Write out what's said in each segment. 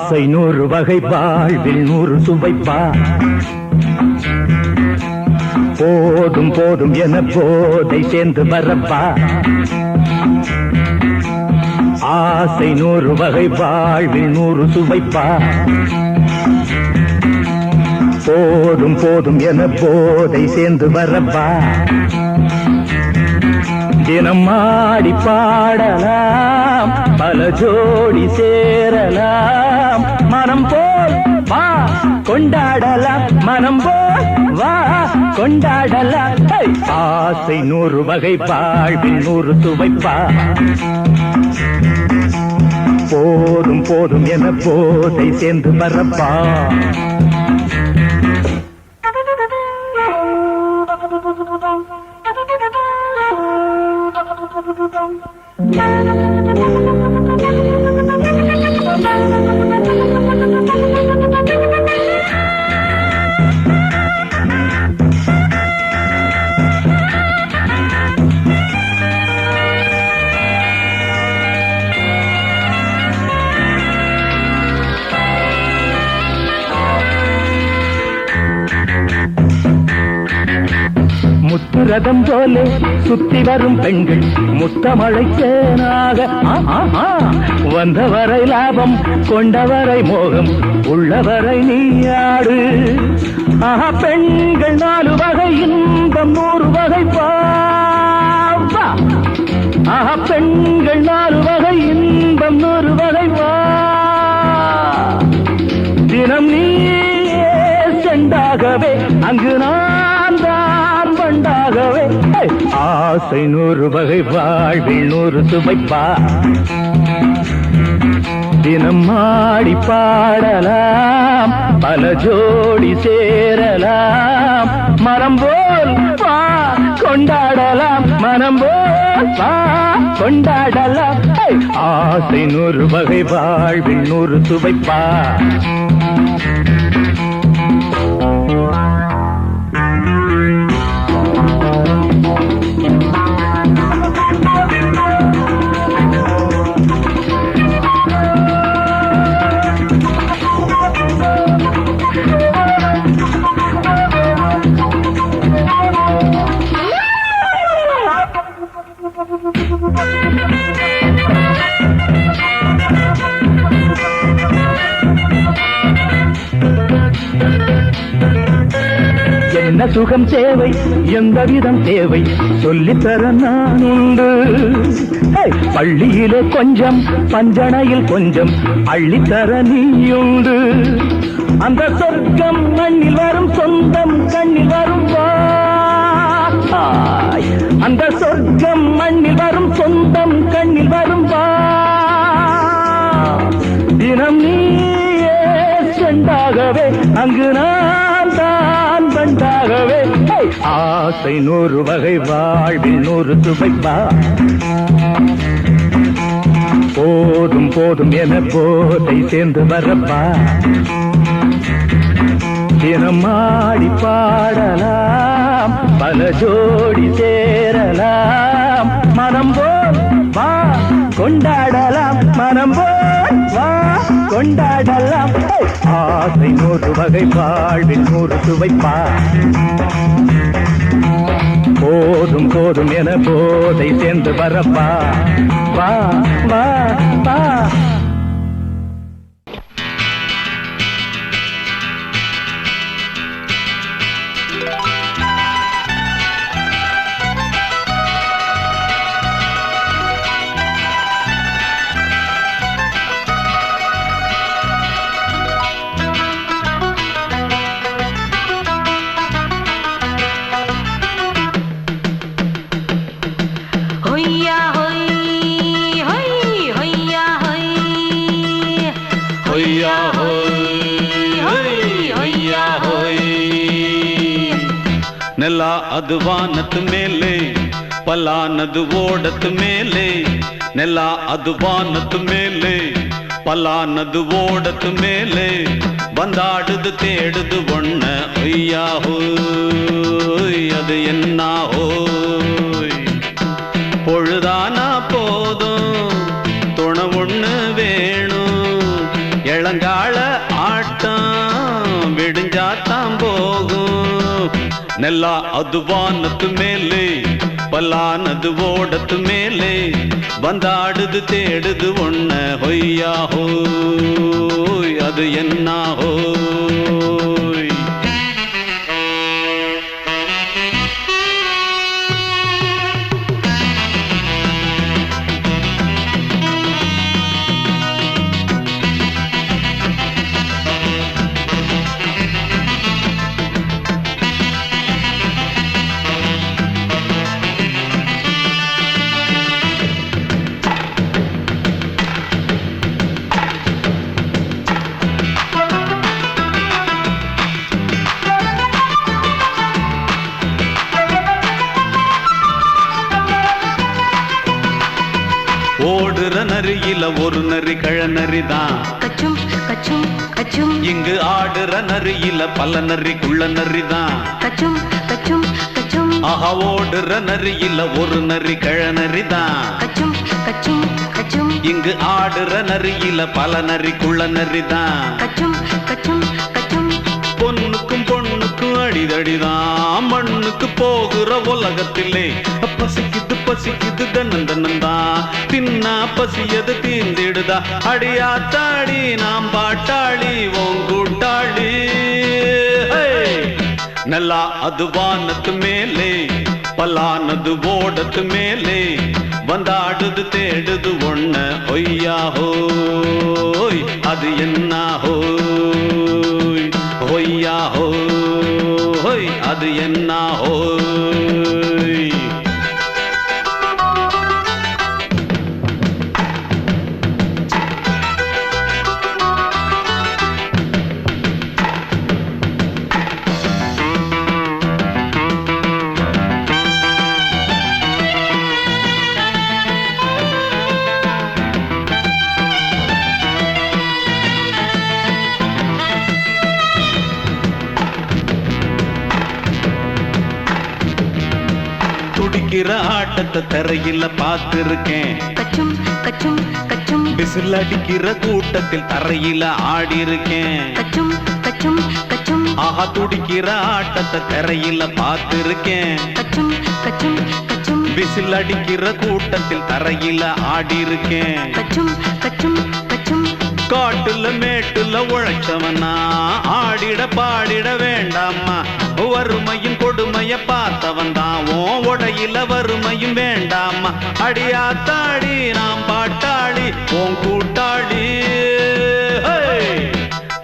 ஆசை 100 வகை வாழ்வில் 100 சுவைப்பா போதும் போதும் என போதை சேர்ந்து வரப்பா ஆசை 100 வகை வாழ்வில் 100 சுவைப்பா போதும் போதும் என போதை சேர்ந்து வரப்பா தினம் ஆடி பாடலாம் பல ஜோடி சேரலாம் மனம் போல் வா கொண்டாடலாம் மனம் போல் வா கொண்டாடலாம் ஆசை 100 வகை வாழ்வில் 100 சுவைப்பா போதும் போதும் என போதை சேர்ந்து வரப்பா முத்துரதம் போலே சுத்தி வரும் பெண்கள் முத்தமழை தேனாக வந்தவரை லாபம் கொண்டவரை மோகம் உள்ளவரை நீயாடு பெண்கள் 4 வகை இன்பம் 100 வகை பாவா பெண்கள் 4 வகை இன்பம் 100 வகை வா தினம் நீயே செண்டாகவே அங்கு நான் தான் வண்டாகவே ஆசை 100 வகை வாழ்வில் 100 சுவைப்பா தினம் ஆடி பாடலாம் பல ஜோடி சேரலாம் மனம் போல் வா கொண்டாடலாம் மனம் போல் வா கொண்டாடலாம் ஆசை 100 வகை வாழ்வில் 100 சுவைப்பா என்ன சுகம் தேவை எந்த விதம் தேவை சொல்லித்தர நான் உண்டு பள்ளியிலே கொஞ்சம் பஞ்சனையில் கொஞ்சம் அள்ளித்தர நீயுண்டு அந்த சொர்க்கம் மண்ணில் வரும் சொந்தம் கண்ணில் வரும் அந்த சொர்க்கம் மண்ணில் வரும் சொந்தம் கண்ணில் வரும் தினம் நீயே செண்டாகவே அங்கு நான் தான் வண்டாகவே ஆசை 100 வகை வாழ்வில் 100 சுவைப்பா போதும் போதும் என போதை சேர்ந்து வரப்பா தினம் ஆடி பாடலாம் பல ஜோடி சேரலாம் மனம் போல் வா கொண்டாடலாம் மனம் போல் வா கொண்டாடலாம் ஆசை 100 வகை வாழ்வில் 100 சுவைப்பா போதும் போதும் என போதை சேர்ந்து வரப்பா வா வா வா ನೆಲ ಅದು ವಾನದ ಮೇಲೆ ಪಲಾನದು ಓಡದ ಮೇಲೆ ನೆಲ ಅದು ವಾನದ ಮೇಲೆ ಪಲಾನದು ಓಡದ ಮೇಲೆ ಬಂದಾಡುದು தேடுது ஒண்ண ஐயா ஹோய் அது என்ன ஹோய் பொழுதானா போதும் துணை ஒண்ணு வேணும் இளங்கா ನೆಲ ಅದು ವಾನತ್ತು ಮೇಲೆ பல்லானது ஓடத்து மேலே வந்தாடுது தேடுது ஒன்ன ஹொய்யா ஹோய் அது என்ன ஹோய் ஓடுற நரியில ஒரு நரி கழநரிதான் கச்சும் கச்சும் கச்சும் இங்கு ஆடுற நரியில பல நரி குள்ள நரிதான் கச்சும் கச்சும் கச்சும் ஆஹா ஓடுற நரியில ஒரு நரி கழநரிதான் கச்சும் கச்சும் கச்சும் இங்கு ஆடுற நரியில பல நரி குள்ள நரிதான் கச்சும் கச்சும் கச்சும் பொண்ணுக்கும் பொண்ணுக்கும் அடிதடிதான் மண்ணுக்கு போகிற உலகத்திலே பசிக்குது பசிக்குது தன்னந்தன்னந்தான் தின்னா பசியது தீந்திடுதா அடியாத்தாடி நாம் பாட்டாளி ஓங்கூட்டாளி நல்லா அது வானத்து மேலே பல்லானது ஓடத்து மேலே வந்தாடுது தேடுது ஒன்ன ஒய்யா ஹோய் அது என்ன ஹோய் ஒய்யா ஹோய் அது என்ன ஹோய் துடிக்கிற ஆட்டத்தை தரையில பார்த்திருக்கேன் கச்சும் கச்சும் கச்சும் விசில் அடிக்கிற கூட்டத்தில் தரையில ஆடி இருக்கேன் கச்சும் கச்சும் கச்சும் ஆஹா துடிக்கிற ஆட்டத்தை தரையில பார்த்திருக்கேன் கச்சும் கச்சும் கச்சும் விசில் அடிக்கிற கூட்டத்தில் தரையில ஆடி இருக்கேன் கச்சும் கச்சும் கச்சும் காட்டுல மேட்டுல உழைச்சவனா ஆடிட பாடிட வேண்டாமா வறுமையும் கொடுமைய பார்த்தவன் தான் ஓ உடையில வறுமையும் வேண்டாமா அடியாத்தாடி நாம் பாட்டாளி ஓன் கூட்டாளி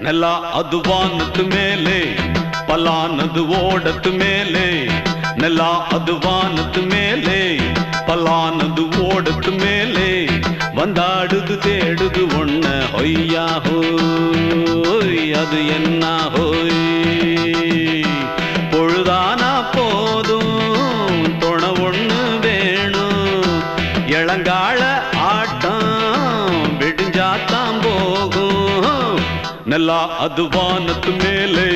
நல்லா அது வானத்து மேலே பல்லானது ஓடத்து மேலே நல்லா அது வானத்து மேலே பல்லானது ஓடத்து மேலே வந்தாடுது தேடுது ஒன்ன ஒய்யா ஹோய் அது என்ன ஹோய் பொழுதானா போதும் துணை ஒண்ணு வேணும் இளங்கால ஆட்டம் விடிஞ்சாத்தான் போகும் நல்லா அது வானத்து மேலே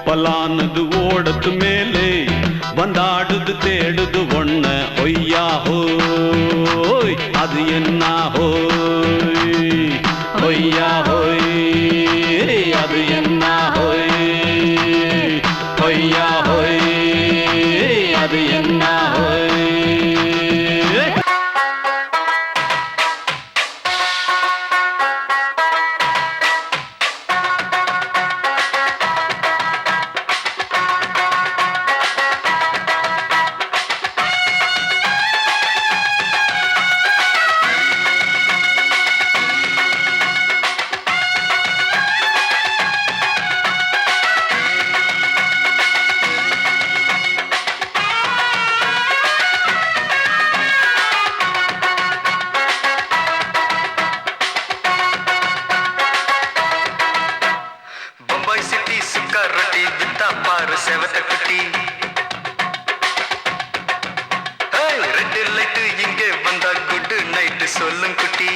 பல்லானது ஓடத்து மேலே வந்தாடுது தேடுது ஒன்ன ஒய்யா ஹோய் அது என்ன ஹோய் ஒய்யா ஹோய் அது என்ன ஹோய் ஒய்யா ஹோய் அது என்ன ஹோய் சொல்லும் குட்டி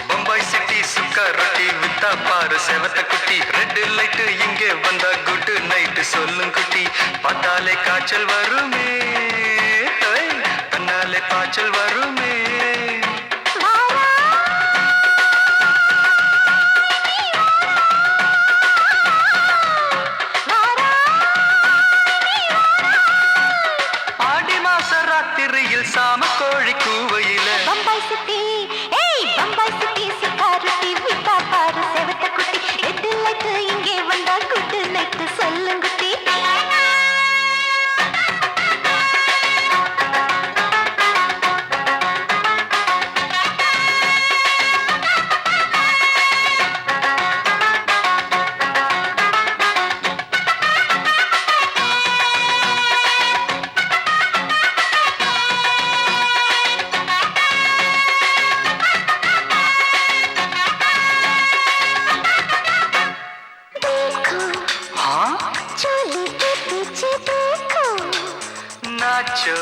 பம்பாய் சிட்டி சுக்கா ரொட்டி வித்தா பாரு செவத்த குட்டி ரெட் லைட் இங்கே வந்தா குட் நைட் சொல்லும் குட்டி பார்த்தாலே காய்ச்சல் வருமே தன்னாலே பாய்ச்சல் வருமே கோழி கூவையில பம்பாய் சிட்டி ஏய் பம்பாய் சிட்டி சுக்காரத்தி விட்டா பாரு செவத்த குட்டி ரெட் லைட் இங்கே வந்தா குட் நைட் சொல்லுங்குட்டி नाचो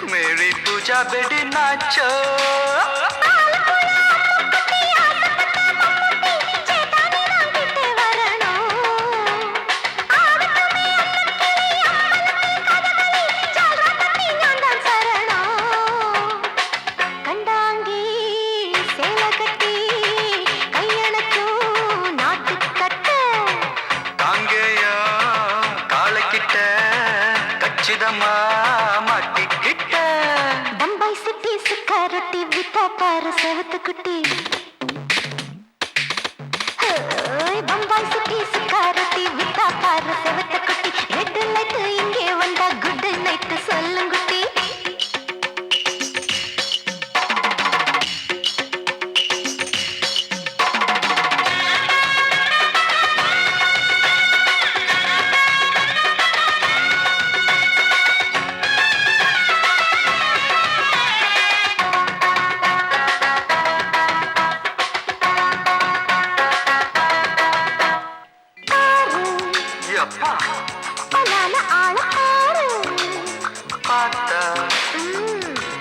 मेरी पूजा बेटी नाचो பம்பாய் சிட்டி சுக்காரத்தி விட்டா பாரு செவத்த குட்டி பம்பாய் சிட்டி சுக்காரத்தி விட்டா பாரு செவத்த குட்டி ரெட் லைட் இங்கே வந்தா குட் நைட் சொல்லுங்குட்டி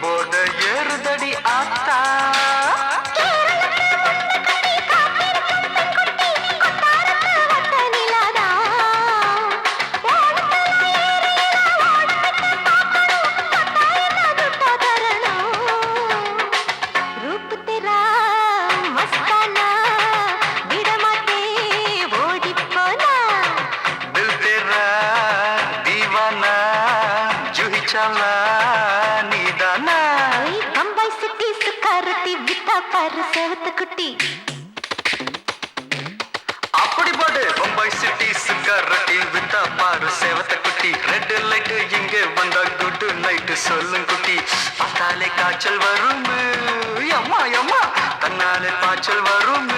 போத ஏறுதடி ஆத்தா பம்பாய் சிட்டி சுக்காரத்தி விட்டா பாரு செவத்த குட்டி அப்படி போடு பம்பாய் சிட்டி சுக்காரத்தி விட்டா பாரு செவத்த குட்டி ரெட் லைட் இங்கே வந்தா குட் நைட் சொல்லும் குட்டி பார்த்தாலே காய்ச்சல் வரும் அம்மா அம்மா தன்னாலே பாய்ச்சல் வரும்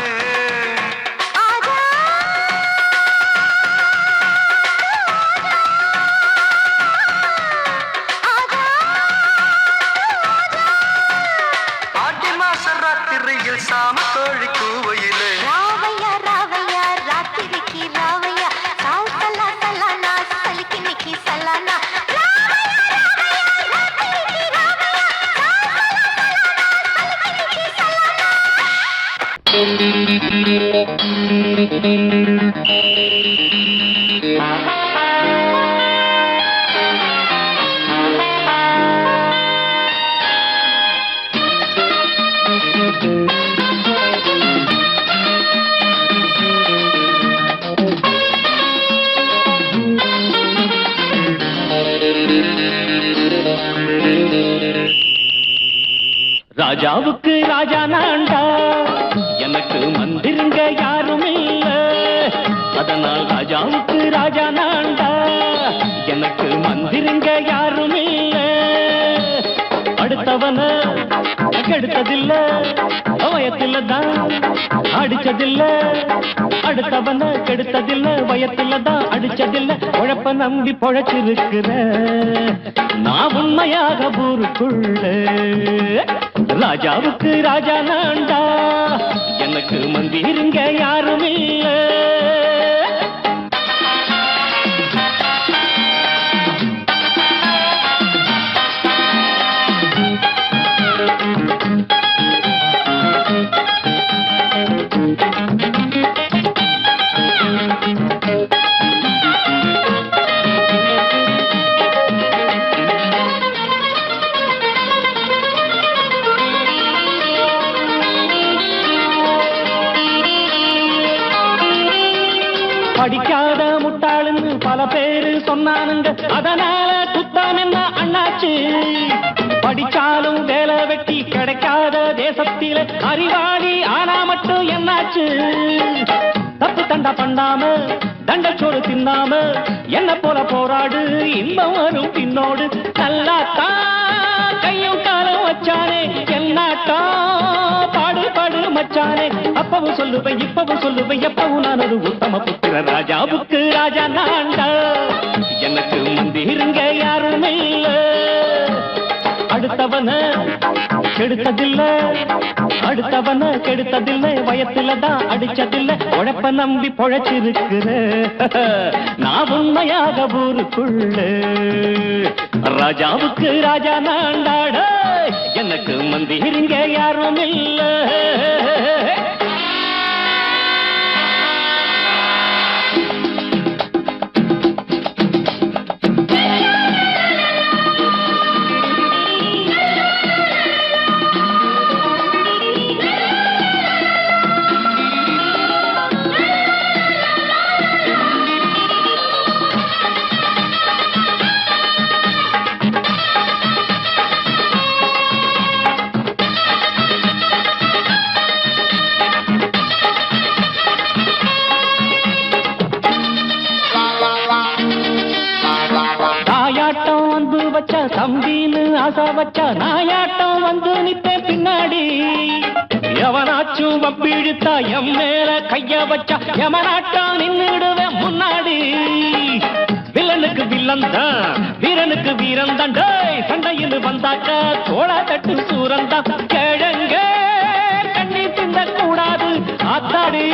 சாம கோழி கூவையில ராவையா ராவையா ராத்திரிக்கு ராவையா சால் சலா சலானா சலிக்கு நிக்கி சலானா ராஜாவுக்கு ராஜா நான்டா எனக்கு மந்திருங்க யாரும் இல்ல அதனால் ராஜாவுக்கு ராஜா நான்டா எனக்கு மந்திருங்க யாரும் இல்ல அடுத்தவன கெடுத்ததில்ல வயத்துல தான் அடிச்சதில்ல அடுத்தவன கெடுத்ததில்ல வயத்துல தான் அடிச்சதில்ல உழப்ப நம்பி பொழைச்சிருக்கிற நான் உண்மையாக ஊருக்குள்ள ராஜாவுக்கு ராஜா நான்டா எனக்கு மந்திருங்க யாரும் இல்ல படிக்காத முட்டாளுன்னு பல பேரு சொன்னானுங்க அதனால குத்தாம் என்ன அண்ணாச்சு வெட்டி கிடைக்காத தேசத்தில அறிவாளி ஆனா மட்டும் என்னாச்சு? தப்பு தண்டா பண்ணாம தண்டச்சோறு தின்னாம என்ன போல போராடு, இன்பம் வரும் பின்னோடு. நல்லாத்தான் கையும் காலம் வச்சானே, என்னாட்டா பாடு பாடு மச்சானே. அப்பவும் சொல்லுவேன் இப்பவும் சொல்லுவேன், எப்பவும் நான் ஒரு உத்தம புத்திர. ராஜாவுக்கு ராஜா நான்டா, எனக்கு முந்திருங்க யாரும் இல்ல. அடுத்தவன கெடுத்ததில்ல, அடுத்தவன கெடுத்ததில்ல, வயத்துல தான் அடிச்சதில்ல. உழைப்ப நம்பி பொழைச்சிருக்கிற நான் உண்மையாக ஊருக்குள்ள. ராஜாவுக்கு ராஜா நான்டாட, எனக்கு மந்திரிங்க யாரும் இல்ல. தம்பின்னு ஆசா வச்சா நாயாட்டம் வந்து நித்தேன் பின்னாடி. எவனாச்சும் வப்பிழுத்தா எம் மேல கைய வச்சா எவனாட்டம் நின்னுடுவேன் முன்னாடி. வில்லனுக்கு வில்லன் தான், வீரனுக்கு வீரன் தான். சண்டையில் வந்தாக்க தோளா தட்டு சூரன் தான். கிழங்க கண்ணி தின்ன கூடாது, ஆத்தாடி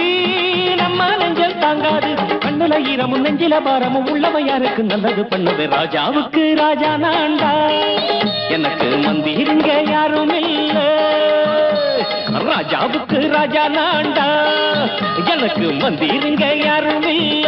நம்ம நெஞ்சல் தாங்காது. கண்ணுல ஈரமும் நெஞ்சில பாரமும் உள்ளவன் யாருக்கு நல்லது பண்ணுது. ராஜாவுக்கு ராஜா நான்டா, எனக்கு மந்திருங்க யாரும் இல்ல. ராஜாவுக்கு ராஜா நான்டா, எனக்கு மந்திருங்க யாரும் இல்ல.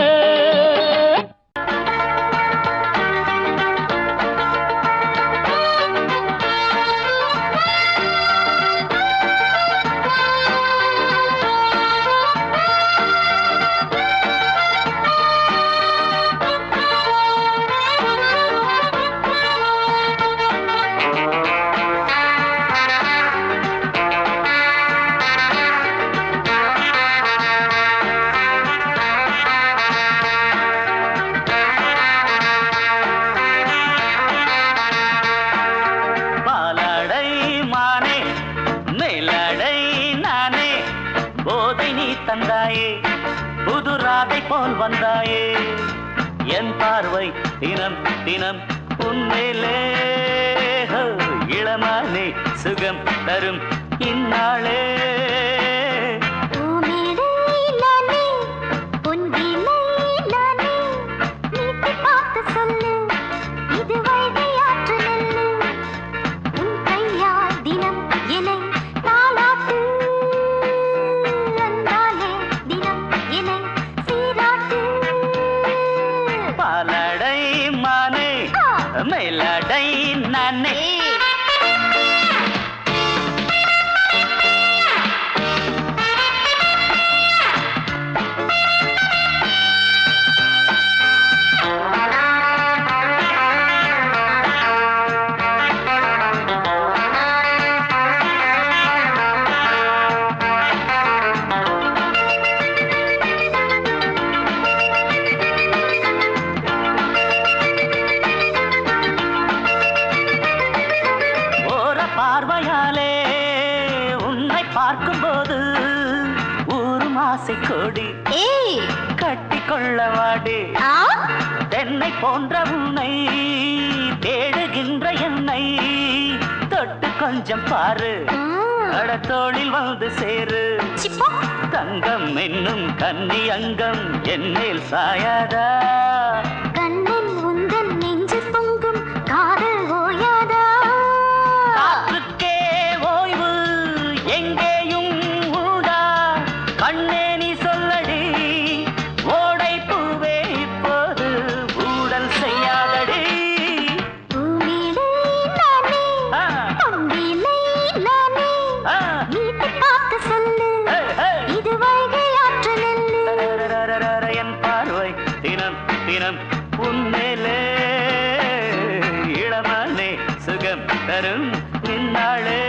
வந்தாயே என் பார்வை தினம் தினம் உன்மேலே. இளமானே சுகம் தரும் இந்நாளே. கட்டிக்கொள்ளவாடி தென்னை போன்ற உன்னை தேடுகின்ற என்னை தொட்டு கொஞ்சம் பாரு. கடத்தோளில் வந்து சேரு. தங்கம் என்னும் கன்னி அங்கம் என்னேல் சாயாதா? கண்ணன் உந்தன் நெஞ்சு பொங்கும் காதல் ஓயாதா? காற்றுக்கே ஓய்வு எங்கேயும் உண்டா? கண்ணே நீ சொல்லடி, ஓடை பூவே இப்போது ஊடல் செய்யாதடி. பூமியிலே நானே, பொங்கிலே நானே, வீட்டை காக்க சொல்லு, இது வைகை ஆற்று நெல்லு. என் பார்வை தினம் தினம் உன்மேலே, இளமானே சுகம் தரும் நின்னாளே.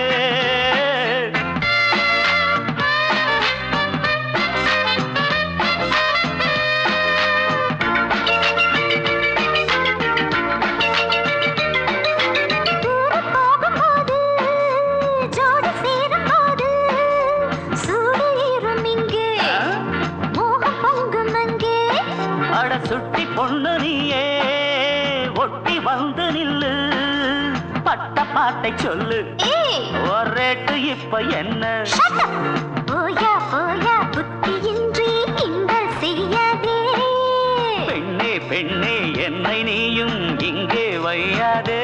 பாட்டை சொல்லு ஒரு ரேட்டு இப்ப என்ன போயா போயா புத்தியின்றி கிண்டல் செய்யாதே பெண்ணே பெண்ணே என்னை நீயும் இங்கே வையாதே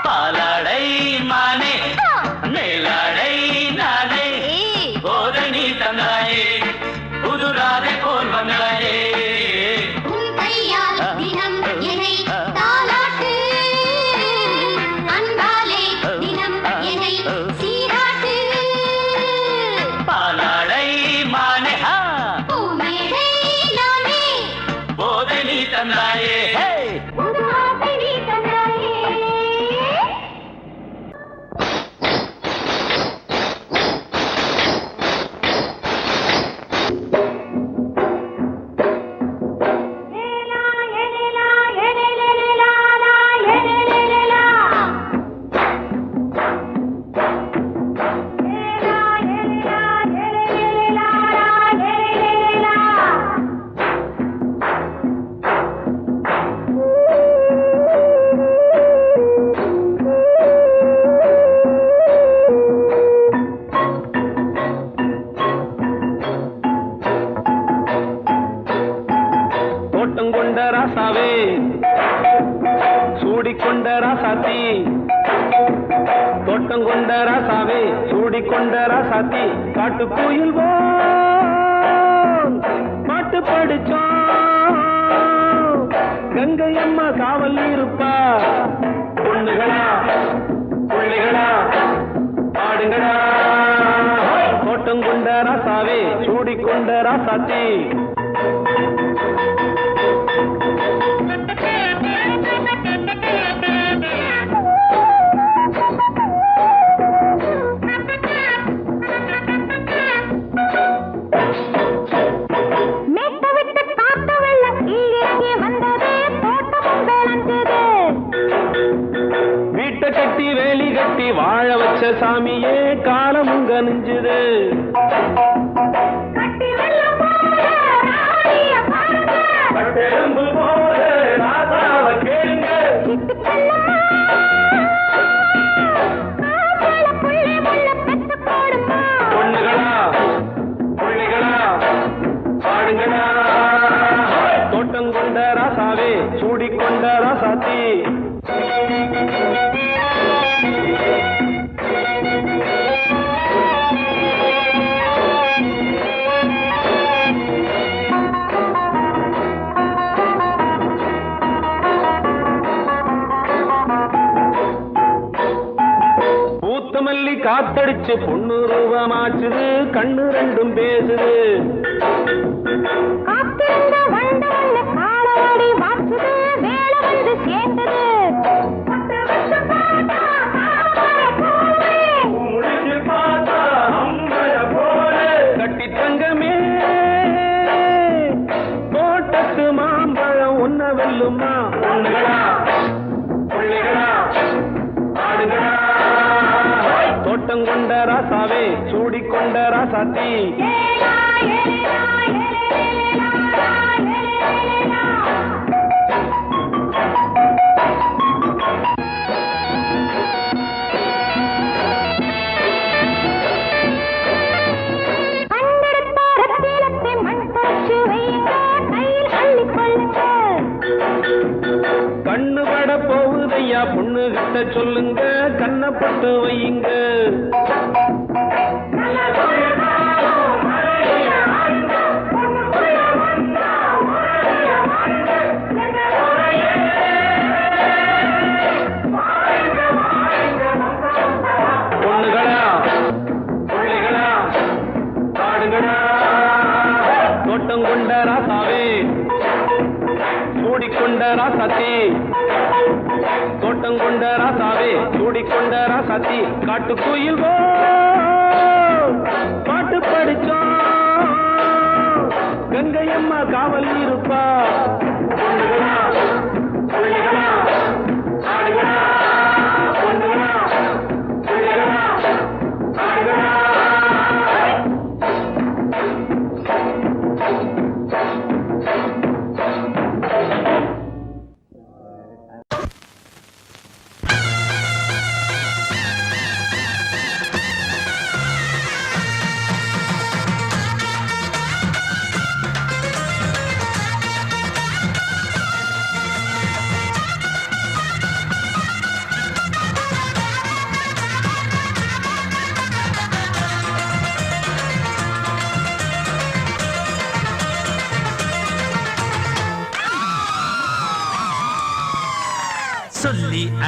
பாலாடை மானே மேலாடை நானே போதை நீ தந்தாயே புதுராதை போல் வந்தாயே பாலாடை மானே போதை நீ தந்தாயே கொண்ட ராசாவே சூடிக்கொண்ட ராசாத்தி தோட்டம் கொண்ட ராசாவே சூடிக்கொண்ட ராசாத்தி காட்டு கோயில் பாட்டு படிச்சோம் கங்கை அம்மா காவல் இருப்பா பொண்ணுகளா பிள்ளைகளா ஆடுங்களா தோட்டம் கொண்ட ராசாவே சூடிக்கொண்ட ராசாத்தி வீட்டை கட்டி வேலி கட்டி வாழ வச்ச சாமியே காலமுங்க நெஞ்சுது பொண்ணுகளா பிள்ளைகளா ஆடுங்களா தோட்டம் கொண்ட ராசாவே சூடிக்கொண்ட ராசாத்தி பூத்தமல்லி காத்தடிச்சு பொண்ணு ரூபமாச்சுது கண்ணு ரெண்டும் பேசுது கட்டி தங்கமே தோட்டத்து மாம்பழம் உன்ன வெல்லுமா பொண்ணுகளா பிள்ளைகளா ஆடுகளா தோட்டம் கொண்ட ராசாவே சூடிக்கொண்ட ராசாத்தி கண்ணு பட போகுதையா பொண்ணு கிட்ட சொல்லுங்க கண்ணப்பட்டு வையுங்க பொண்ணுகளா பிள்ளைகளா ஆடுங்களா தோட்டம் கொண்ட ராசாவே சூடிக்கொண்ட ராசாத்தி தோட்டம் கொண்ட ராசாவே சூடிக்கொண்ட ராசாத்தி காட்டு கோயில் பாட்டு படிச்சோம் கங்கை அம்மா காவல் இருப்பா பொண்ணுகளா பிள்ளைகளா ஆடுகளா பொண்ணுகளா பிள்ளைகளா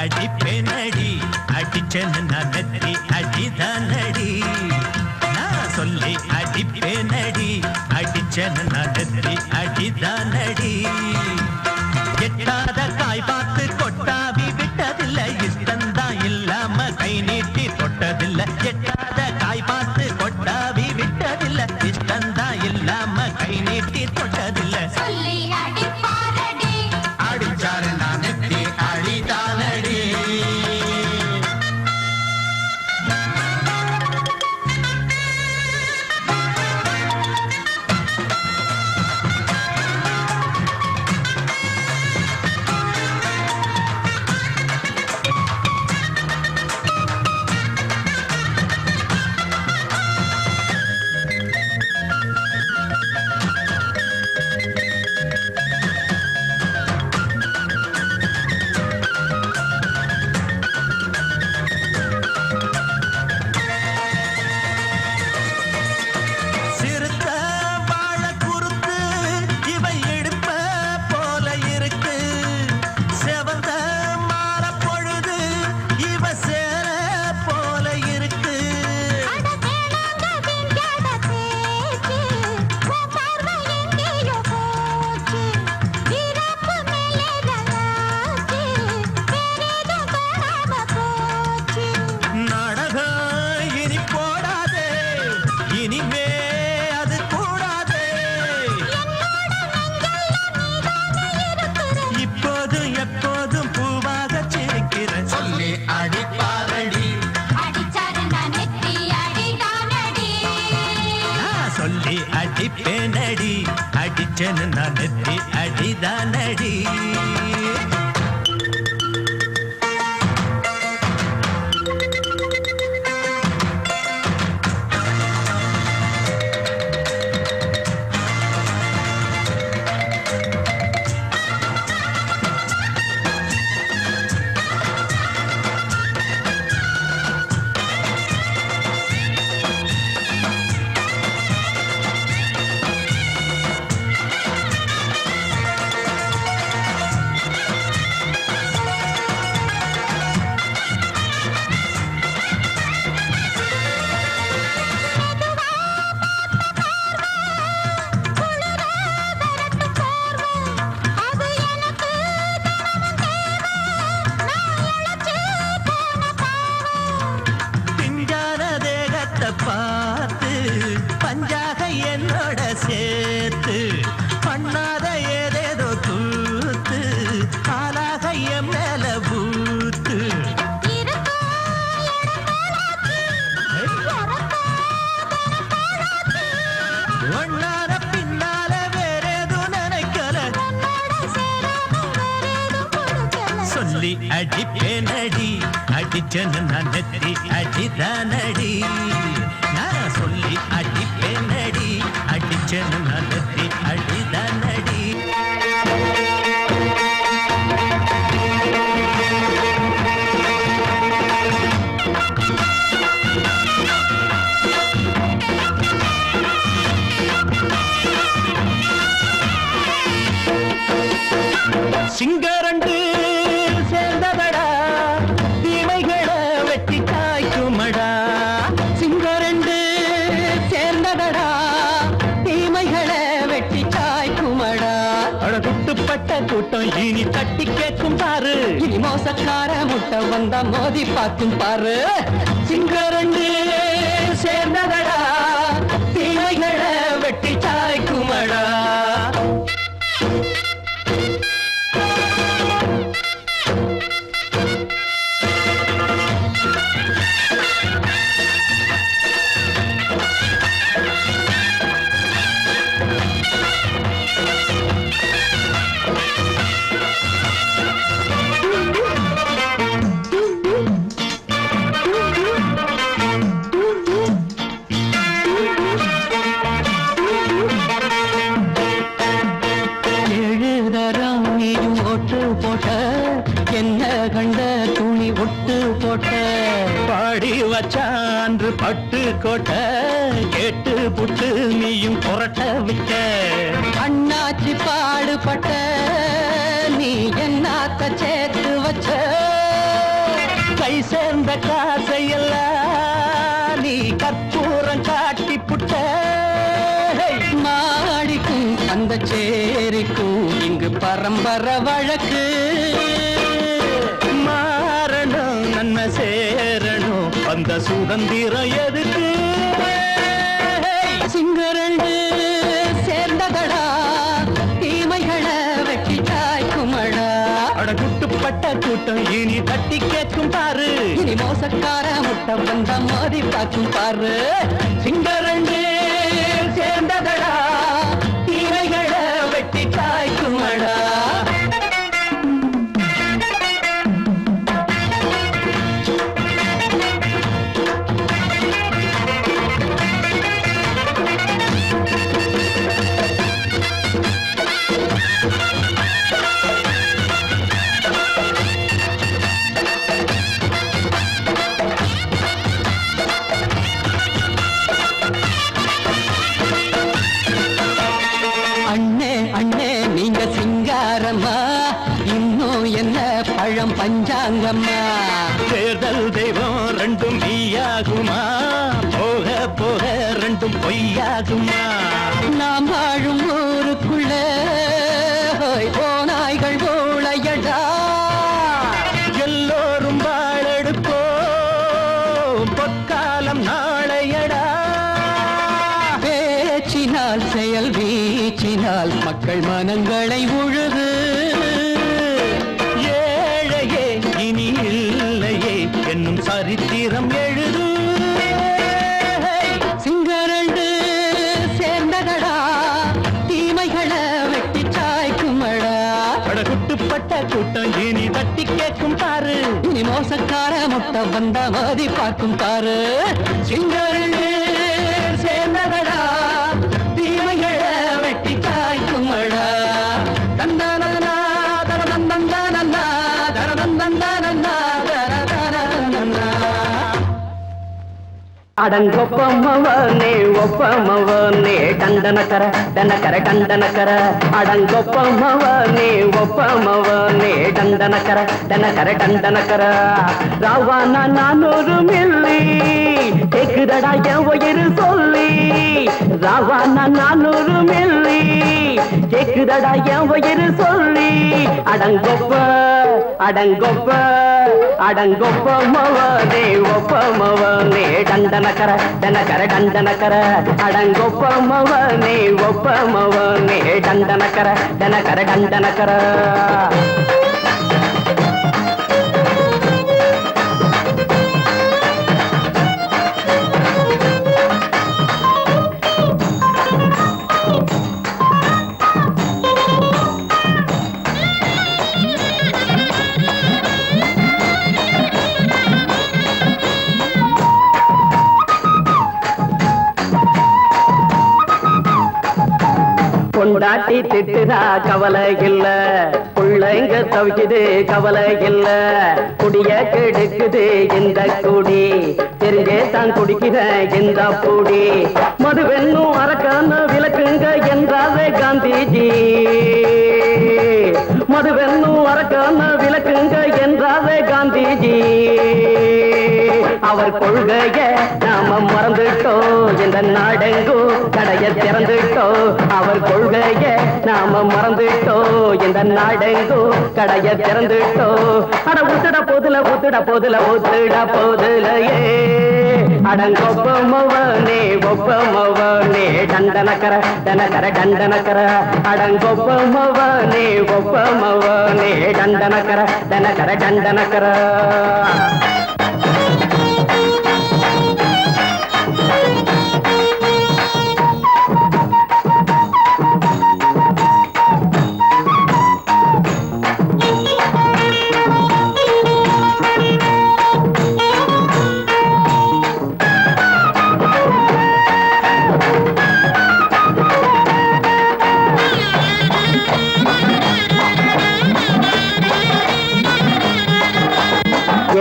அடிப்பேனடி அடிச்சேன்னு நான் நெத்தி அடிதானடி நான் சொல்லி அடிப்பேனடி அடிச்சேன்னு நான் நெத்தி அடிதானடி எட்டாத காய் பார்த்து கொட்டாவி விட்டதில்லை இஷ்டந்தான் இல்லாம கை நீட்டி தொட்டதில்லை எட்டாத காய் பார்த்து கொட்டாவி விட்டதில்லை இஷ்டந்தான் இல்லாம கை நீட்டி தொட்டதில்லை சொல்லி அடிப்பாரடி அடிச்சாரு நான் நெத்தி அடிதானடி அடிப்பேனடி அடிச்சேன்னு நான் நெத்தி அடிதானடி பார்த்து பஞ்சாக என்னோட சேர்த்து பண்ணாத ஏதேதோ தூத்து ஆளாக என் மேல பூத்து ஒன்னார பின்னால வேறேதும் நினைக்கல சொல்லி அடிப்பேனடி அடிச்சேன்னு நான் நெத்தி அடிதானடி நான் சொல்லி அடிப்பேனடி அடிச்சேன்னு நான் நெத்தி அடிதானடி சிங்கரண்டு சேர்ந்ததடா தீமைகளை வெட்டி காய்க்குமடா சிங்கரண்டு சேர்ந்ததடா தீமைகளை வெட்டி காய்க்குமடா அழகுட்டுப்பட்ட கூட்டம் இனி தட்டி கேட்கும் பாரு இனி மோசக்கார முட்டை வந்தா மோதி பார்க்கும் பாரு சிங்கரண்டு சேர்ந்ததடா தீமைகளை வெட்டி காய்க்குமடா என்ன கண்ட துணி ஒட்டு போட்ட பாடி வச்சான்று பட்டு கோட்ட கேட்டு புட்டு நீயும் புரட்ட விட்ட அண்ணாச்சி பாடுபட்ட நீ என்னாத்த சேர்த்து வச்ச சேர்ந்த காசையெல்லாம் நீ கற்பூரம் காட்டி புட்ட மாடிக்கும் அந்த சேரிக்கும் இங்கு பரம்பரை வழக்கு மாறணும் நன்மை சேரணும் அந்த சுதந்திரம் எதுக்கு சிங்கரண்டு சேர்ந்ததடா தீமைகளை வெட்டி காய்க்குமடா அட குட்டுப்பட்ட கூட்டம் இனி தட்டி கேட்கும் பாரு இனி மோசக்கார முட்டை வந்த மோதி பார்க்கும் பாரு சிங்கரண்டு சேர்ந்ததடா தீமைகளை வெட்டி காய்க்குமடா பழம் பஞ்சாங்கம்மா தேர்தல் தெய்வம் ரெண்டும் மெய்யாகுமா போக போக ரெண்டும் பொய்யாகுமா நாம் வாழும் ஊருக்குள்ள போனாய்கள் ஊழையடா எல்லோரும் வாழெடுப்போ பொற்காலம் நாளையடா பேச்சினால் செயல் வீச்சினால் மக்கள் மனங்களை உழுது என்னும் சரித்திரம் எழுது சிங்கரண்டு சேர்ந்ததடா தீமைகளை வெட்டி சாய்க்குமடா குட்டுப்பட்ட கூட்டம் இனி தட்டி கேட்கும் பாரு இனி மோசக்கார முட்டை வந்த மோதி பார்க்கும் பாரு சிங்கரண்டு சேர்ந்ததடா தீமைகளை வெட்டி சாய்க்குமடா தந்தானா தரதந்தந்தானா தரதந்தந்தானா அடங்கொப்பமவனே ஒப்பமவனே டண்டனக்கர டனக்கர டண்டனக்கர அடங்கொப்பமவனே ஒப்பமவனே டண்டனக்கர டனக்கர டண்டனக்கர ராவானா 400 மில்லி கேக்குதடா என் உயிர் சொல்லி ராவானா 400 மில்லி கேக்குதடா என் உயிர் சொல்லி அடங்கொப்ப அடங்கொப்ப அடங்கொப்பமவனே ஒப்பமவனே டண்டனக்கர டனக்கர டண்டனக்கர அடங்கொப்பமவனே ஒப்பமவனே டண்டனக்கர டனக்கர டண்டனக்கர கொண்டாட்டி திட்டுதா கவலை இல்ல பிள்ளைங்க தவிக்குது கவலை இல்ல குடிய கெடுக்குது இந்த குடி தெரிஞ்சே தான் குடிக்கிற இந்த பூடி மதுவென்னும் அரக்கான விளக்குங்க என்றாரே காந்திஜி மதுவென்னும் அரக்கான விளக்குங்க என்றாரே காந்திஜி அவர் கொள்கைய நாம மறந்துட்டோம் இந்த நாடெங்கோ கடைய திறந்துட்டோம் அவர் கொள்கைய நாம மறந்துட்டோம் இந்த நாடெங்கோ கடைய திறந்துட்டோம் அட ஊத்துட போதுல ஊத்துட போதுல ஊத்துட போதுலையே அடங்கொப்பமவனே ஒப்பமவனே டண்டனக்கர டனக்கர டண்டனக்கர அடங்கொப்பமவனே ஒப்பமவனே டண்டனக்கர டனக்கர டண்டனக்கர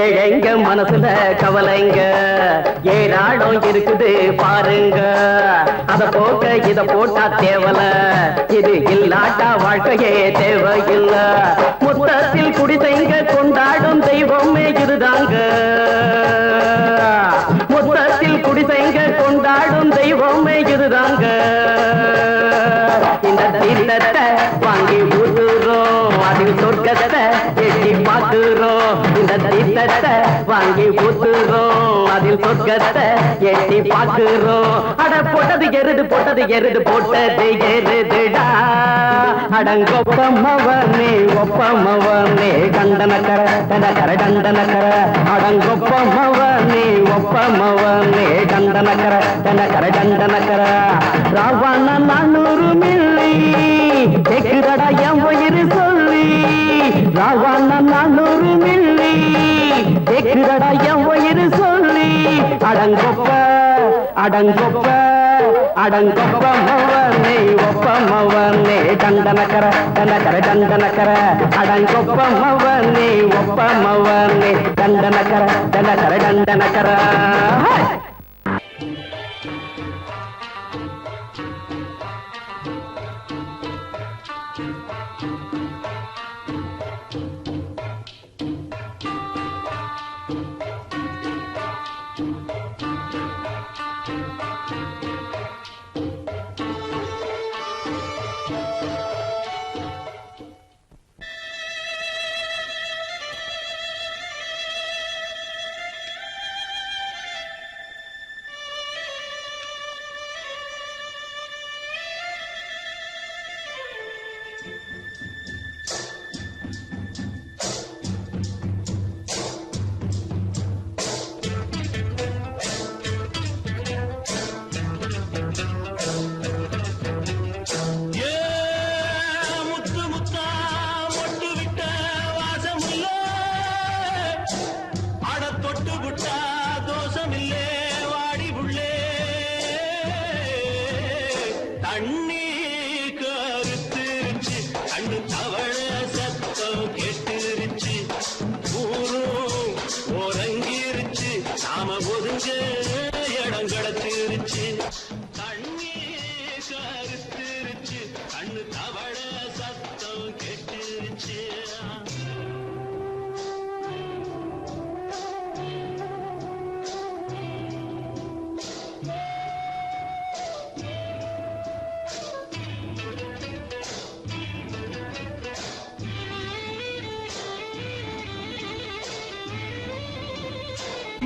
ஏழைங்க மனசுல கவலைங்க ஏராளம் இருக்குது பாருங்க அத போக்க இத போட்டா தேவல இது இல்லாட்டா வாழ்க்கையே தேவையில்ல மொத்தத்தில் குடிசைங்க கொண்டாடும் தெய்வமே இதுதாங்க மொத்தத்தில் குடிசைங்க கொண்டாடும் தெய்வமே இதுதாங்க. இந்த தீர்த்தத்தை வாங்கி ஊத்துறோம், அதில் சொர்க்கத்தை எட்டி பார்க்கிறோம். இந்த தீர்த்தத்தை வாங்கி ஊத்துறோம், அதில் சொர்க்கத்தை எட்டி பார்க்கிறோம். அட போட்டது எருது போட்டது எருது போட்டது எருதுடா. அடங்கொப்பமவனே ஒப்பமவனே கண்டனக்கர கண்டனக்கர கண்டனக்கர. அடங்கொப்பமவனே ஒப்பமவனே கண்டனக்கர கண்டனக்கர கண்டனக்கர. ராவண 400 மில்லி கேக்குறடா என் உயிர் சொல்லி. ராவண 400 மில்லி கேக்குறடா என் உயிர் சொல்லி. அடங்கொப்ப அடங்கொப்ப அடங்கொப்பமவனே ஒப்பமவனே கண்டனக்கர கண்டனக்கர கண்டனக்கர. அடங்கொப்பமவனே ஒப்பமவனே கண்டனக்கர கண்டனக்கர கண்டனக்கர.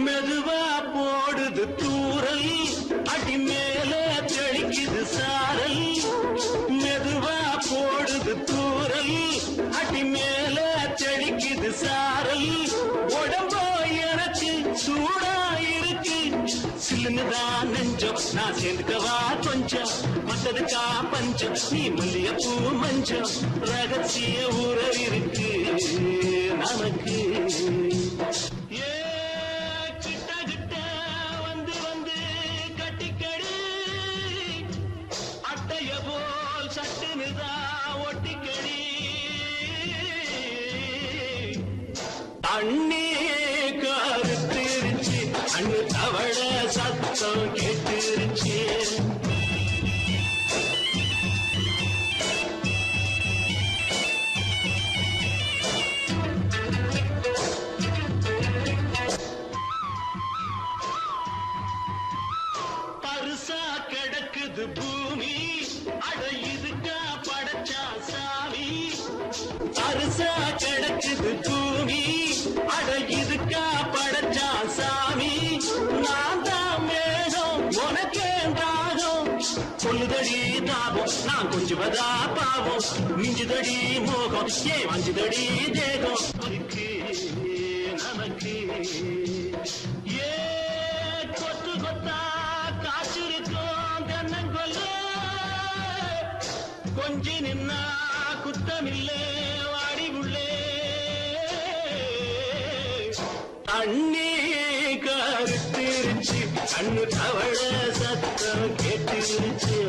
மெதுவா போடுது தூரல், அடி மேல தெளிக்குது சாரல். மெதுவா போடுது தூரல், அடி மேல தெளிக்குது சாரல். உடம்போ எனக்கு சூடா இருக்கு, சில்லுதான் நெஞ்சம் நான் சேர்ந்துக்கவா கொஞ்சம். மத்ததுக்கா பஞ்சம் நீ மல்லியப்பூ மஞ்சம். ரகசிய உறவு இருக்கு நமக்கு. அண்ணே கருத்திருச்சு, அண்ணு தவள சத்தம் கேட்டுருச்சு. பரிசா கிடக்குது பூமி, அட இதுக்கா படைச்சா சாமி. பரிசா கிடக்குது பூமி, அட இதுக்கா படைச்சா சாமி. நான் தான் மேகம் உனக்கே தாகம், சொல்லுதடி தாபம் நான் கொஞ்சுவதா பாவம். மிஞ்சுதடி மோகம் ஏன் வஞ்சுதடி தேகம் இருக்கு நமக்கு. ஏ கொத்து கொத்தா காற்றிருக்கும் தென்னங்கொல்ல, கொஞ்சி நின்னா குத்தமில்லே வாடி உள்ளே. அண்ணே கருத்திருச்சு, கண்ணு தவள சத்தம் கேட்டுருச்சு.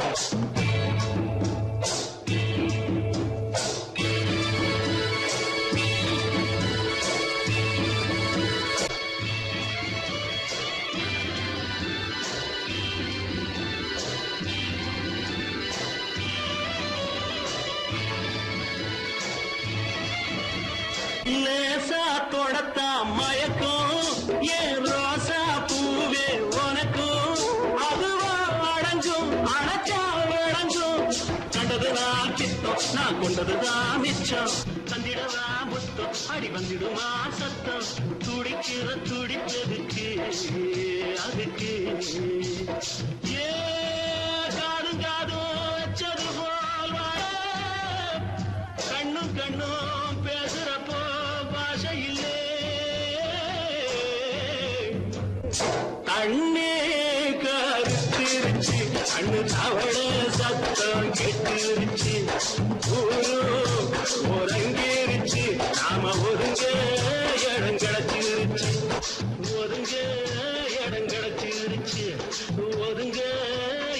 லேசா தொடத்தா மயக்கம் ஏன் ரோசா பூ நான் கொண்டதுதான் மிச்சம் தந்திடவா முத்தம் அடி வந்துடுமா சத்தம் துடிக்கிற துடிப்பதுக்கு அதுக்கு ஏ காதும் காதும் வச்சது போல் வாழ கண்ணும் கண்ணும் பேசுறப்போ பாஷை இல்லே கண்ணே கருத்திருச்சு கண்ணு தவள சத்தம் கெட்டிருச்சு ஊரு ஒருங்கிருச்சு நாம ஒருங்க இடம் கிடைச்சிருச்சு ஒருங்க இடம் கிடைச்சிருச்சு ஒருங்க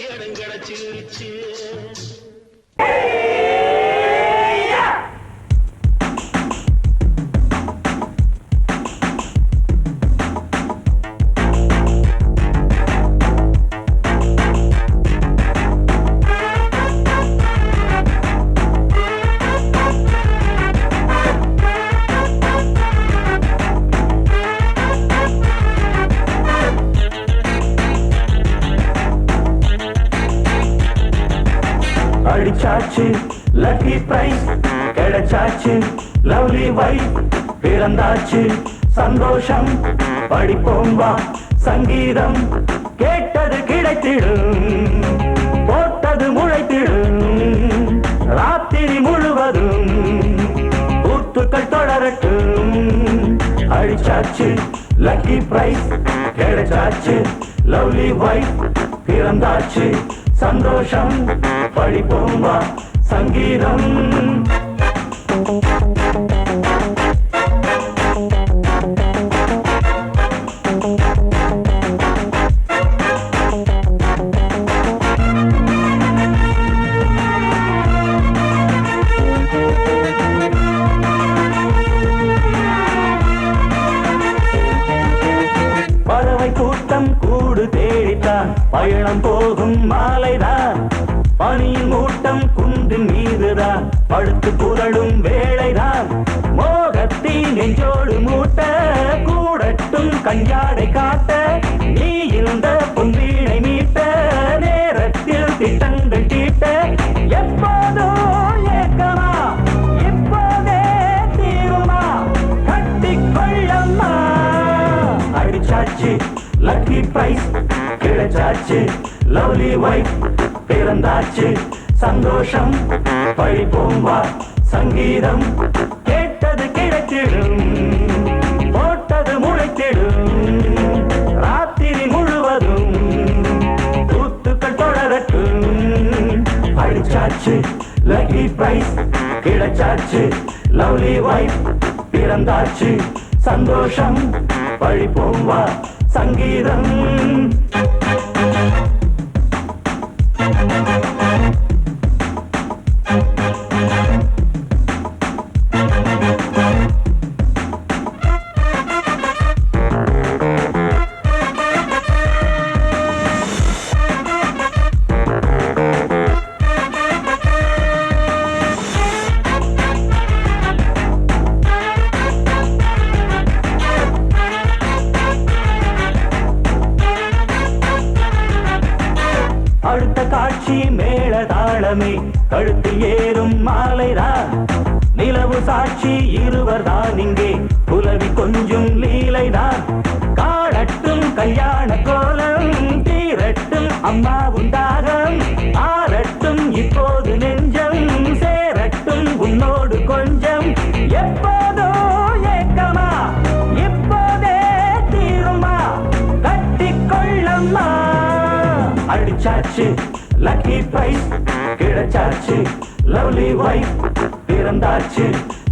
இடம் கிடைச்சிருச்சு அடிச்சாச்சு லக்கி பிரைஸ் கிடைச்சாச்சு லவ்லி வைஃப் பிறந்தாச்சு சந்தோஷம் படிப்போம் வா சங்கீதம் கேட்டது கிடைத்திடும் போட்டது முளைத்திடும் ராத்திரி முழுவதும் கூத்துக்கள் தொடரட்டும் அடிச்சாச்சு லக்கி பிரைஸ் கிடைச்சாச்சு லவ்லி வைஃப் பிறந்தாச்சு சந்தோஷம் படிப்போம் வா சங்கீதம் பறவை கூட்டம் கூடு தேடித்தான் பயணம் போகும் மாலைதான் பனியின் மூட்டம் குன்றின் மீதுதான் படுத்து புரளும் வேளைதான் மோகத்தின் நெஞ்சோடு மூட்ட கூடட்டும் கஞ்சாடை காட்ட நீ இருந்த பொன்வீணை மீட்ட நேரத்தில் திட்டங்கள் தீட்ட எப்போதோ ஏக்கமா இப்போதே தீருமா கட்டிக்கொள்ளம்மா அடிச்சாச்சு லக்கி பிரைஸ் கிடைச்சாச்சு லவ்லி வைஃப் பிறந்தாச்சு சந்தோஷம் படிப்போம் வா சங்கீதம் கேட்டது கிடைத்திடும் போட்டது முளைத்திடும் ராத்திரி முழுவதும் கூத்துக்கள் தொடரட்டும் அடிச்சாச்சு லக்கி பிரைஸ் கிடைச்சாச்சு லவ்லி வைஃப் பிறந்தாச்சு சந்தோஷம் படிப்போம் வா சங்கீதம் அடுத்த காட்சி மேளதாளமே கழுத்து ஏறும் மாலைதான் நிலவு சாட்சி இருவர்தான் இங்கே புலவி கொஞ்சும் லீலைதான் காணட்டும் கல்யாண கோலம் தீரட்டும் அம்மா உண்டாகம் ஆரட்டும் இப்போது நெஞ்சம் சேரட்டும் உன்னோடு கொஞ்சம் எப்போதோ ஏக்கமா இப்போதே தீருமா கட்டிக்கொள்ளம்மா அடிச்சாச்சு லக்கி பிரைஸ் கிடைச்சாச்சு லவ்லி வைஃப் பிறந்தாச்சு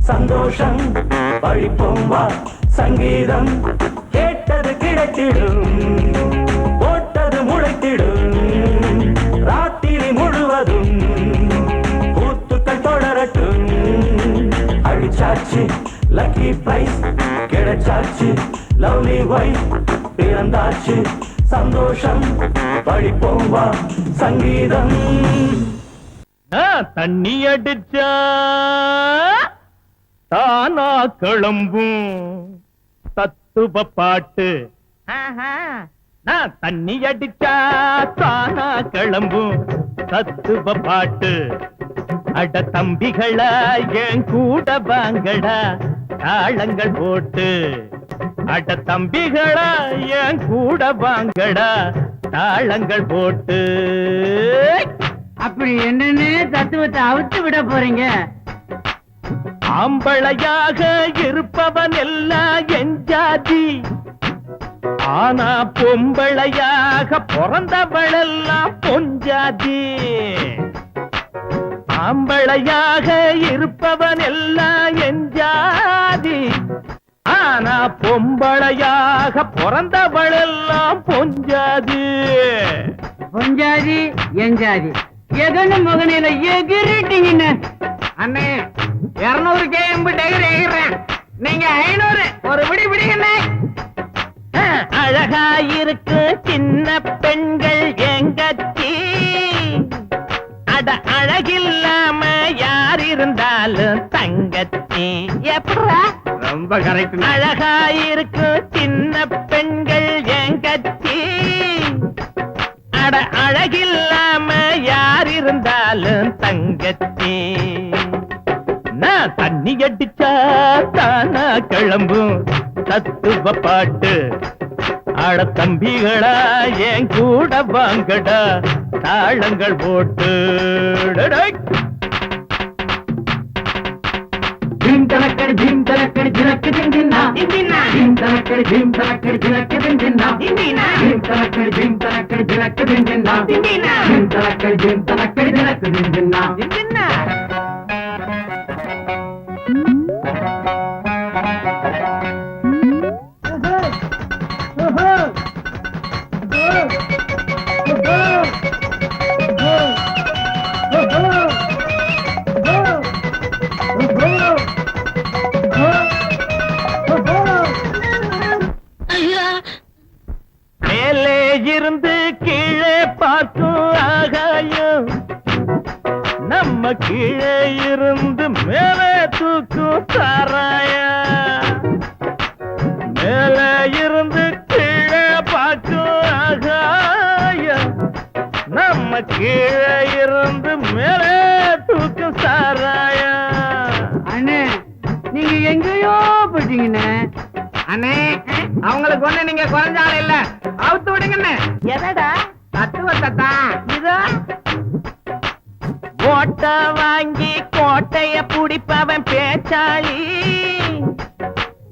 சந்தோஷம் படிப்போம் வா சங்கீதம் கேட்டது கிடைத்திடும் போட்டது முளைத்திடும் ராத்திரி முழுவதும் கூத்துக்கள் தொடரட்டும் அடிச்சாச்சு லக்கி பிரைஸ் கிடைச்சாச்சு லவ்லி வைஃப் பிறந்தாச்சு சந்தோஷம் படிப்போம் வா சங்கீதம் தண்ணி அடிச்சா தானா கிளம்பும் தத்துவ பாட்டு நான் தண்ணி அடிச்சா தானா கிளம்பும் தத்துவ பாட்டு அட தம்பிகளா என் கூட வாங்கடா தாளங்கள் போட்டு அட தம்பிகளா என் கூட வாங்கடா தாளங்கள் போட்டு அப்படி என்னன்னு தத்துவத்தை அவுத்து விட போறீங்க? ஆம்பளையாக இருப்பவன் எல்லாம் என் ஜாதி, ஆனா பொம்பளையாக பிறந்தவளெல்லாம் பொஞ்சாதி. ஆம்பளையாக இருப்பவன் எல்லாம் என் ஜாதி, ஆனா பொம்பளையாக பிறந்தவளெல்லாம் பொஞ்சாதி. பொஞ்சாதி எஞ்சாதி எதன்னு முகனையில எகிரிட்டீங்கன்னு. அண்ணே 200 கேம்பு டயர் எகிறேன், நீங்க 500 ஒரு பிடி பிடிங்கண்ணே. அழகாயிருக்கு சின்ன பெண்கள் எங்கச்சி, அட அழகில்லாம யார் இருந்தாலும் தங்கச்சி. எப்படா? ரொம்ப கரெக்ட். அழகாயிருக்கு சின்ன பெண்கள் எங்கச்சி, அட அழகில்லாம யார் இருந்தாலும் தங்கச்சி. நான் தண்ணி அடிச்சா தானா கிளம்பும் தத்துவ பாட்டு. அட தம்பிகளா என் கூட வாங்கடா தாளங்கள் போட்டு. ஜிம் தலக்கடி ஜிம் தலக்கடி ஜிலக்கு திந்தினா ஜிம் தலக்கடி ஜிம் தலக்கடி ஜிலக்கு திந்தினா ஜிம் தலக்கடி ஜிம் தலக்கடி ஜிலக்கு திந்தினா ஜிம் தலக்கடி ஜிம் தலக்கடி ஜிலக்கு திந்தினா. மேலே இருந்து கீழே பார்க்கும் ஆகாயம், நம்ம கீழே இருந்து மேலே தூக்கும் சாராயம். மேலே இருந்து கீழே பார்க்கும் ஆகாயம், நம்ம கீழே இருந்து மேலே தூக்கும் சாராயம். அண்ணே நீங்க எங்கேயோ போயிட்டீங்கண்ணே. அண்ணே அவங்களுக்கு ஒண்ணு நீங்க குறைஞ்சாலும் இல்ல, அவுத்து விடுங்கண்ணே. எதடா? தத்துவத்தை தான். இதோ ஓட்ட வாங்கி கோட்டைய புடிப்பவன் பேச்சாளி,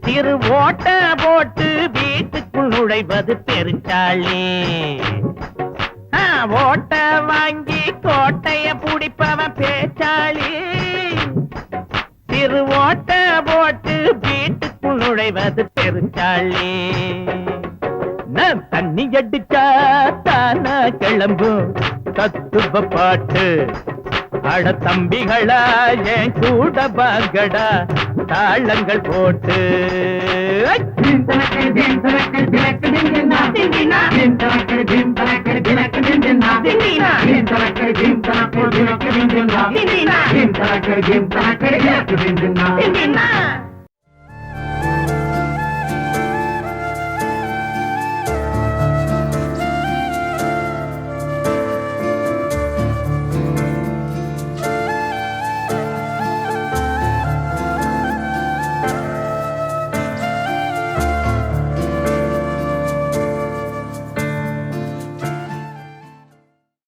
சிறு ஓட்ட போட்டு வீட்டுக்குள் நுழைவது பெருச்சாளி. ஓட்ட வாங்கி கோட்டைய புடிப்பவன் பேச்சாளி, சிறு ஓட்ட போட்டு வீட்டுக்குள் நுழைவது பெருச்சாளி. நான் தண்ணி அடிச்சா தானா கிளம்பும் தத்துவ பாட்டு. அட தம்பிகளா என் கூட வாங்கடா தாளங்கள் போட்டு. ஜிம் தலக்கடி ஜிம் தலக்கடி ஜிலக்கு திந்தினா ஜிம் தலக்கடி ஜிம் தலக்கடி ஜிலக்கு திந்தினா ஜிம் தலக்கடி ஜிம் தலக்கடி ஜிலக்கு திந்தினா ஜிம் தலக்கடி ஜிம் தலக்கடி ஜிலக்கு திந்தினா.